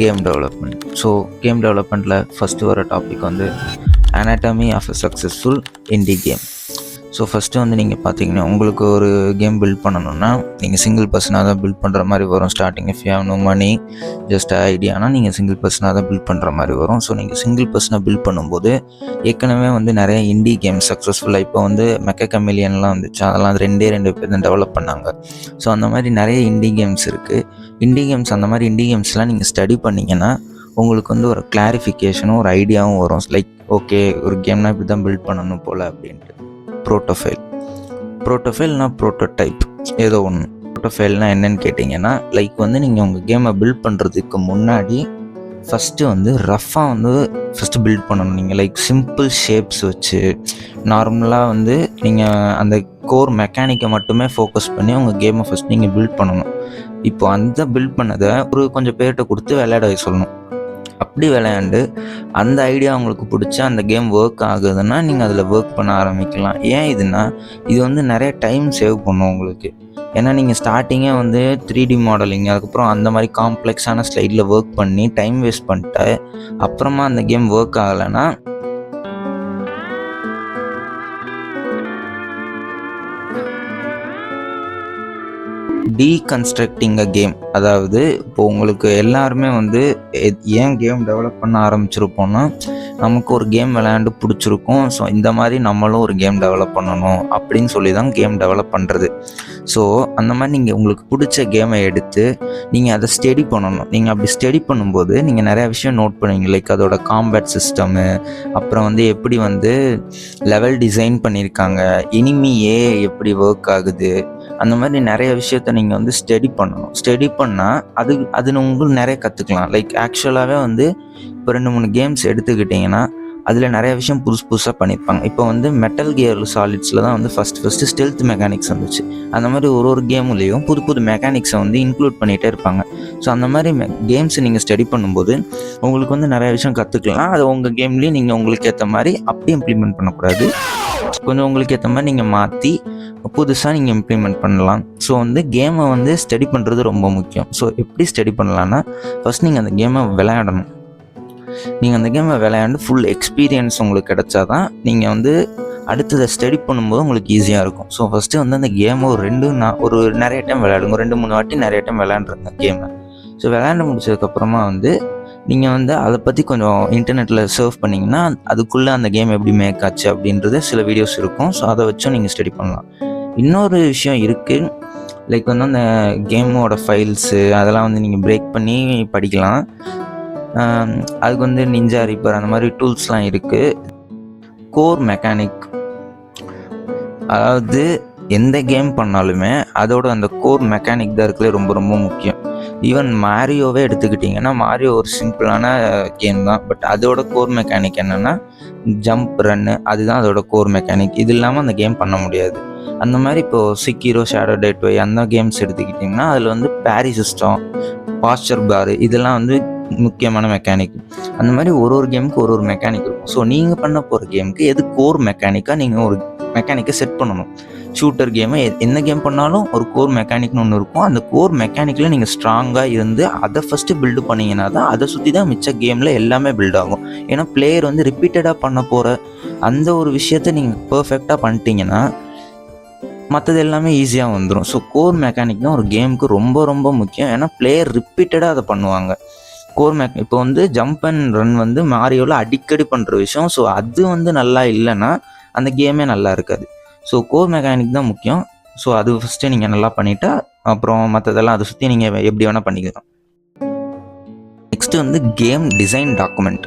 Game development. So game டெவலப்மெண்ட்டில் first வர topic வந்து anatomy of a successful indie game. So first வந்து நீங்கள் பார்த்தீங்கன்னா உங்களுக்கு ஒரு கேம் பில்ட் பண்ணணுன்னா நீங்கள் சிங்கிள் பர்சனாக தான் பில்ட் பண்ணுற மாதிரி வரும். Starting if you have no money just ஐடியானா நீங்கள் சிங்கிள் பர்சனாக தான் பில்ட் பண்ணுற மாதிரி வரும். ஸோ நீங்கள் சிங்கிள் பர்சனாக பில்ட் பண்ணும்போது ஏற்கனவே வந்து நிறைய இண்டி கேம் சக்ஸஸ்ஃபுல்லாக இப்போ வந்து மெக்க கமிலியன்லாம் வந்துச்சு, அதெல்லாம் ரெண்டு பேர் தான் டெவலப் பண்ணாங்க. ஸோ அந்த மாதிரி நிறைய இண்டி கேம்ஸ் இருக்குது. அந்த மாதிரி இண்டி கேம்ஸ்லாம் நீங்கள் ஸ்டடி பண்ணிங்கன்னா உங்களுக்கு வந்து ஒரு கிளாரிஃபிகேஷனும் ஒரு ஐடியாவும் வரும். லைக் ஓகே, ஒரு கேம்னா இப்படி தான் பில்ட் பண்ணணும் போல் அப்படின்ட்டு. ப்ரோட்டோஃபைல்னா ப்ரோட்டோடைப் ஏதோ ஒன்று. ப்ரோட்டோஃபைல்னால் என்னன்னு கேட்டிங்கன்னா லைக் வந்து நீங்கள் உங்கள் கேமை பில்ட் பண்ணுறதுக்கு முன்னாடி ஃபஸ்ட்டு வந்து ரஃப்பாக வந்து ஃபஸ்ட்டு பில்ட் பண்ணணும். நீங்கள் லைக் சிம்பிள் ஷேப்ஸ் வச்சு நார்மலாக வந்து நீங்கள் அந்த கோர் மெக்கானிக்கை மட்டுமே ஃபோக்கஸ் பண்ணி உங்கள் கேமை ஃபஸ்ட் நீங்கள் பில்ட் பண்ணணும். இப்போ அந்த பில்ட் பண்ணதை ஒரு கொஞ்சம் பேர்கிட்ட கொடுத்து விளையாட சொல்லணும். அப்படி விளையாண்டு அந்த ஐடியா உங்களுக்கு பிடிச்சா அந்த கேம் ஒர்க் ஆகுதுன்னா நீங்கள் அதில் ஒர்க் பண்ண ஆரம்பிக்கலாம். ஏன் இதுனா இது வந்து நிறைய டைம் சேவ் பண்ணும் உங்களுக்கு. ஏன்னா நீங்கள் ஸ்டார்டிங்கே வந்து 3D மாடலிங் அதுக்கப்புறம் அந்த மாதிரி காம்ப்ளெக்ஸான ஸ்லைடில் ஒர்க் பண்ணி டைம் வேஸ்ட் பண்ணிட்டு அப்புறமா அந்த கேம் ஒர்க் ஆகலைன்னா டீகன்ஸ்ட்ரக்டிங் அ கேம். அதாவது இப்போ உங்களுக்கு எல்லாருமே வந்து ஏன் கேம் டெவலப் பண்ண ஆரம்பிச்சிருப்போம்னா நமக்கு ஒரு கேம் விளையாண்டு பிடிச்சிருக்கும். ஸோ இந்த மாதிரி நம்மளும் ஒரு கேம் டெவலப் பண்ணணும் அப்படின்னு சொல்லி தான் கேம் டெவலப் பண்ணுறது. ஸோ அந்த மாதிரி நீங்கள் உங்களுக்கு பிடிச்ச கேமை எடுத்து நீங்கள் அதை ஸ்டடி பண்ணணும். நீங்கள் அப்படி ஸ்டடி பண்ணும்போது நீங்கள் நிறையா விஷயம் நோட் பண்ணுவீங்க. லைக் அதோட காம்பேட் சிஸ்டமு, அப்புறம் வந்து எப்படி வந்து லெவல் டிசைன் பண்ணியிருக்காங்க, இனிமியே எப்படி ஒர்க் ஆகுது, அந்த மாதிரி நிறைய விஷயத்த நீங்கள் வந்து ஸ்டடி பண்ணணும். ஸ்டடி பண்ணால் அது உங்களுக்கு நிறைய கற்றுக்கலாம். லைக் ஆக்சுவலாகவே வந்து இப்போ 2-3 கேம்ஸ் எடுத்துக்கிட்டிங்கன்னா அதில் நிறைய விஷயம் புதுசாக பண்ணியிருப்பாங்க. இப்போ வந்து மெட்டல் கியர் சாலிட்ஸில் தான் வந்து ஃபஸ்ட்டு ஸ்டெல்த் மெக்கானிக்ஸ் வந்துச்சு. அந்த மாதிரி ஒரு கேம்லேயும் புது மெக்கானிக்ஸை வந்து இன்க்ளூட் பண்ணிகிட்டே இருப்பாங்க. ஸோ அந்த மாதிரி கேம்ஸை நீங்கள் ஸ்டடி பண்ணும்போது உங்களுக்கு வந்து நிறைய விஷயம் கற்றுக்கலாம். அது உங்கள் கேம்லேயும் நீங்கள் உங்களுக்கு ஏற்ற மாதிரி அப்படி இம்ப்ளிமெண்ட் பண்ணக்கூடாது, கொஞ்சம் உங்களுக்கு ஏற்ற மாதிரி நீங்கள் மாற்றி புதுசாக நீங்கள் இம்ப்ளிமெண்ட் பண்ணலாம். ஸோ வந்து கேமை வந்து ஸ்டடி பண்ணுறது ரொம்ப முக்கியம். ஸோ எப்படி ஸ்டடி பண்ணலான்னா ஃபஸ்ட் நீங்கள் அந்த கேமை விளையாடணும். நீங்கள் அந்த கேமை விளையாண்டு ஃபுல் எக்ஸ்பீரியன்ஸ் உங்களுக்கு கிடைச்சா தான் நீங்கள் வந்து அடுத்ததை ஸ்டடி பண்ணும்போது உங்களுக்கு ஈஸியாக இருக்கும். ஸோ ஃபஸ்ட்டு வந்து அந்த கேமை ஒரு நிறைய டைம் விளையாடுங்க. 2-3 வாட்டி நிறைய டைம் விளையாண்டுருங்க கேமை. ஸோ விளையாண்டு முடிச்சதுக்கப்புறமா வந்து நீங்கள் வந்து அதை பற்றி கொஞ்சம் இன்டர்நெட்டில் சர்ச் பண்ணிங்கன்னா அதுக்குள்ளே அந்த கேம் எப்படி மேக் ஆச்சு அப்படின்றது சில வீடியோஸ் இருக்கும். ஸோ அதை வச்சும் நீங்கள் ஸ்டடி பண்ணலாம். இன்னொரு விஷயம் இருக்குது, லைக் வந்து அந்த கேமோட ஃபைல்ஸு அதெல்லாம் வந்து நீங்கள் பிரேக் பண்ணி படிக்கலாம். அதுக்கு வந்து நிஞ்சா ரீப்பர் அந்த மாதிரி டூல்ஸ்லாம் இருக்குது. கோர் மெக்கானிக், அதாவது எந்த கேம் பண்ணாலுமே அதோட அந்த கோர் மெக்கானிக் தான் இருக்கிறது ரொம்ப ரொம்ப முக்கியம். ஈவன் மாரியோவே எடுத்துக்கிட்டிங்கன்னா மாரியோ ஒரு சிம்பிளான கேம் தான். பட் அதோட கோர் மெக்கானிக் என்னென்னா ஜம்ப், ரன்னு, அதுதான் அதோட கோர் மெக்கானிக். இது இல்லாமல் அந்த கேம் பண்ண முடியாது. அந்த மாதிரி இப்போது சிக்கிரோ, ஷேடோ டே ட்வை அந்த கேம்ஸ் எடுத்துக்கிட்டிங்கன்னா அதில் வந்து பேரி சிஸ்டம், பாஸ்டர் பார் இதெல்லாம் வந்து முக்கியமான மெக்கானிக். அந்த மாதிரி ஒரு கேமுக்கு ஒரு மெக்கானிக் இருக்கும். ஸோ நீங்கள் பண்ண போகிற கேமுக்கு எது கோர் மெக்கானிக்காக நீங்கள் ஒரு மெக்கானிக்கை செட் பண்ணணும். ஷூட்டர் கேமை என்ன கேம் பண்ணாலும் ஒரு கோர் மெக்கானிக்னு ஒன்று இருக்கும். அந்த கோர் மெக்கானிக்கில் நீங்கள் ஸ்ட்ராங்காக இருந்து அதை ஃபஸ்ட்டு பில்டு பண்ணிங்கன்னா தான் அதை சுற்றி தான் மிச்ச கேமில் எல்லாமே பில்ட் ஆகும். ஏன்னா பிளேயர் வந்து ரிப்பீட்டடாக பண்ண போகிற அந்த ஒரு விஷயத்தை நீங்கள் பர்ஃபெக்டாக பண்ணிட்டீங்கன்னா மற்றது எல்லாமே ஈஸியாக வந்துடும். ஸோ கோர் மெக்கானிக் தான் ஒரு கேமுக்கு ரொம்ப ரொம்ப முக்கியம். ஏன்னா பிளேயர் ரிப்பீட்டடாக அதை பண்ணுவாங்க. இப்போ வந்து ஜம்ப் அண்ட் ரன் வந்து மாரியோவில் அடிக்கடி பண்ணுற விஷயம். ஸோ அது வந்து நல்லா இல்லைன்னா அந்த கேமே நல்லா இருக்காது. ஸோ கோர் மெக்கானிக் தான் முக்கியம். ஸோ அது ஃபஸ்ட்டு நீங்கள் நல்லா பண்ணிவிட்டா அப்புறம் மற்றதெல்லாம் அதை சுற்றி நீங்கள் எப்படி வேணால் பண்ணிக்கலாம். நெக்ஸ்ட்டு வந்து கேம் டிசைன் டாக்குமெண்ட்.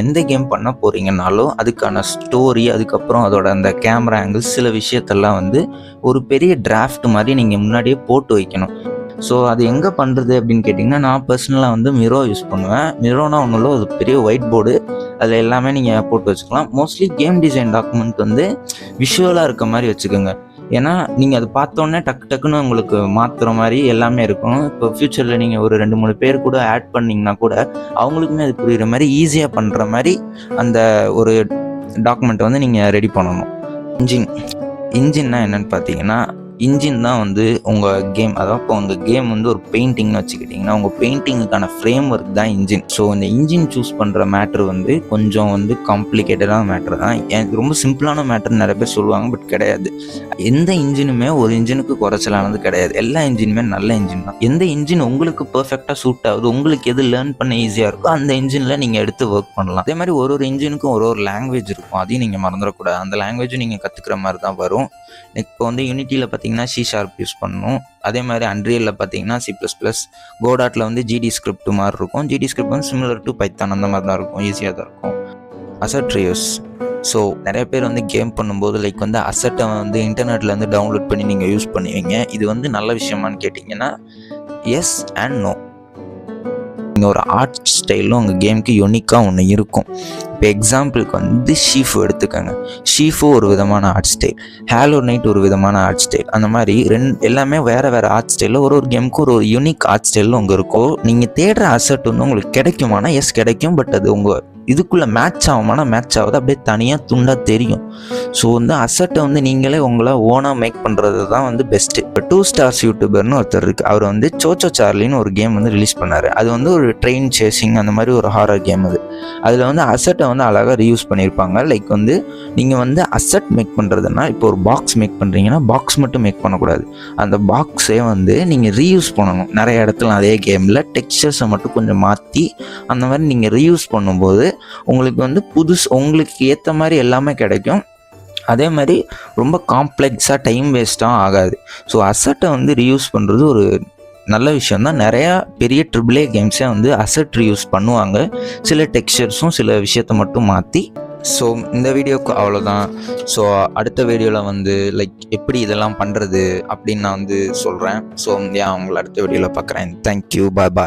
எந்த கேம் பண்ண போகிறீங்கனாலும் அதுக்கான ஸ்டோரி, அதுக்கப்புறம் அதோட அந்த கேமரா ஆங்கிள்ஸ், சில விஷயத்தெல்லாம் வந்து ஒரு பெரிய டிராஃப்ட் மாதிரி நீங்கள் முன்னாடியே போட்டு வைக்கணும். ஸோ அது எங்கே பண்ணுறது அப்படின்னு கேட்டிங்கன்னா நான் பர்சனலாக வந்து மிரோ யூஸ் பண்ணுவேன். மிரோனா ஒன்றும் இல்லை, ஒரு பெரிய ஒயிட் போர்டு, அதில் எல்லாமே நீங்கள் போட்டு வச்சுக்கலாம். மோஸ்ட்லி கேம் டிசைன் டாக்குமெண்ட் வந்து விஷுவலாக இருக்க மாதிரி வச்சுக்கோங்க. ஏன்னா நீங்கள் அது பார்த்தோன்னே டக்குன்னு உங்களுக்கு மாற்றுற மாதிரி எல்லாமே இருக்கும். இப்போ ஃப்யூச்சரில் நீங்கள் ஒரு 2-3 பேர் கூட ஆட் பண்ணிங்கன்னா கூட அவங்களுக்குமே அது புரிகிற மாதிரி ஈஸியாக பண்ணுற மாதிரி அந்த ஒரு டாக்குமெண்ட்டை வந்து நீங்கள் ரெடி பண்ணணும். இன்ஜின்னா என்னென்னு பார்த்தீங்கன்னா இன்ஜின் தான் வந்து உங்கள் கேம். அதாவது இப்போ உங்கள் கேம் வந்து ஒரு பெயிண்டிங்னு வச்சுக்கிட்டிங்கன்னா உங்கள் பெயிண்டிங்குக்கான ஃப்ரேம் ஒர்க் தான் இன்ஜின். ஸோ இந்த இன்ஜின் சூஸ் பண்ணுற மேட்ரு வந்து கொஞ்சம் வந்து காம்ப்ளிகேட்டடான மேட்ரு தான். ரொம்ப சிம்பிளான மேட்ரு நிறைய பேர் சொல்லுவாங்க, பட் கிடையாது. எந்த இன்ஜினுமே ஒரு இன்ஜினுக்கு குறைச்சலானது கிடையாது. எல்லா இன்ஜினுமே நல்ல இன்ஜின் தான். எந்த இன்ஜின் உங்களுக்கு பர்ஃபெக்டாக சூட் ஆகுது, உங்களுக்கு எது லேர்ன் பண்ண ஈஸியாக இருக்கோ அந்த இன்ஜினில் நீங்கள் எடுத்து ஒர்க் பண்ணலாம். அதே மாதிரி ஒரு இன்ஜினுக்கும் ஒரு லாங்குவேஜ் இருக்கும், அதையும் நீங்கள் மறந்துடக்கூடாது. அந்த லாங்குவேஜும் நீங்கள் கற்றுக்கிற மாதிரி தான் வரும். இப்போ வந்து யூனிட்டியில் பார்த்தீங்கன்னா C# யூஸ் பண்ணணும். அதே மாதிரி அன்ரியலில் பார்த்தீங்கன்னா C++, கோடாட்டில் வந்து GD ஸ்கிரிப்ட் மாதிரி இருக்கும். GD ஸ்கிரிப்ட் வந்து சிமிலர் டு பைத்தான் அந்த மாதிரி தான் இருக்கும், ஈஸியாக தான் இருக்கும். Asset reuse. ஸோ நிறைய பேர் வந்து கேம் பண்ணும்போது வந்து அசட்டை வந்து இன்டர்நெட்லேருந்து டவுன்லோட் பண்ணி நீங்கள் யூஸ் பண்ணுவீங்க. இது வந்து நல்ல விஷயமானு கேட்டிங்கன்னா எஸ் அண்ட் நோ. நீங்கள் ஒரு ஆர்ட் ஸ்டைலும் உங்கள் கேமுக்கு யூனிக்காக ஒன்று இருக்கும். இப்போ எக்ஸாம்பிளுக்கு வந்து ஷீஃபு எடுத்துக்கோங்க. ஷீஃபு ஒரு விதமான ஆர்ட் ஸ்டைல், ஹேலோ நைட் ஒரு விதமான ஆர்ட் ஸ்டைல். அந்த மாதிரி எல்லாமே வேறு வேறு ஆர்ட் ஸ்டைலில் ஒரு கேமுக்கு ஒரு யூனிக் ஆர்ட் ஸ்டைலில் உங்கள் இருக்கும். நீங்கள் தேடுற அசட் வந்து உங்களுக்கு கிடைக்குமானா எஸ் கிடைக்கும், பட் அது உங்கள் இதுக்குள்ளே மேட்ச் ஆகுமானா மேட்ச் ஆகுது, அப்படியே தனியாக துண்டாக தெரியும். ஸோ வந்து அசட்டை வந்து நீங்களே உங்களை ஓனாக மேக் பண்ணுறது தான் வந்து பெஸ்ட்டு. இப்போ 2 ஸ்டார்ஸ் யூடியூபர்னு ஒருத்தர் இருக்குது. அவர் வந்து சோச்சோ சார்லின்னு ஒரு கேம் வந்து ரிலீஸ் பண்ணார். அது வந்து ஒரு ட்ரெயின் சேசிங் அந்த மாதிரி ஒரு ஹாரர் கேம் அது. அதில் வந்து அசட்டை வந்து அழகாக ரீயூஸ் பண்ணியிருப்பாங்க. வந்து நீங்கள் வந்து அசட் மேக் பண்ணுறதுனா இப்போ ஒரு பாக்ஸ் மேக் பண்ணுறீங்கன்னா பாக்ஸ் மட்டும் மேக் பண்ணக்கூடாது, அந்த பாக்ஸே வந்து நீங்கள் ரீயூஸ் பண்ணணும். நிறைய இடத்துல அதே கேமில் டெக்ஸ்சர்ஸை மட்டும் கொஞ்சம் மாற்றி அந்த மாதிரி நீங்கள் ரீயூஸ் பண்ணும்போது உங்களுக்கு வந்து உங்களுக்கு ஏற்ற மாதிரி எல்லாமே கிடைக்கும். அதே மாதிரி ரொம்ப காம்ப்ளெக்ஸாக டைம் வேஸ்ட்டாக ஆகாது. ஸோ அசட்டை வந்து ரீயூஸ் பண்ணுறது ஒரு நல்ல விஷயந்தான். நிறையா பெரிய AAA கேம்ஸே வந்து அசட் ரீயூஸ் பண்ணுவாங்க, சில டெக்ஸ்சர்ஸும் சில விஷயத்தை மட்டும் மாற்றி. ஸோ இந்த வீடியோக்கு அவ்வளோதான். ஸோ அடுத்த வீடியோவில் வந்து எப்படி இதெல்லாம் பண்ணுறது அப்படின்னு நான் வந்து சொல்கிறேன். ஸோ உங்களை அடுத்த வீடியோவில் பார்க்குறேன். தேங்க்யூ, பாய் பாய்.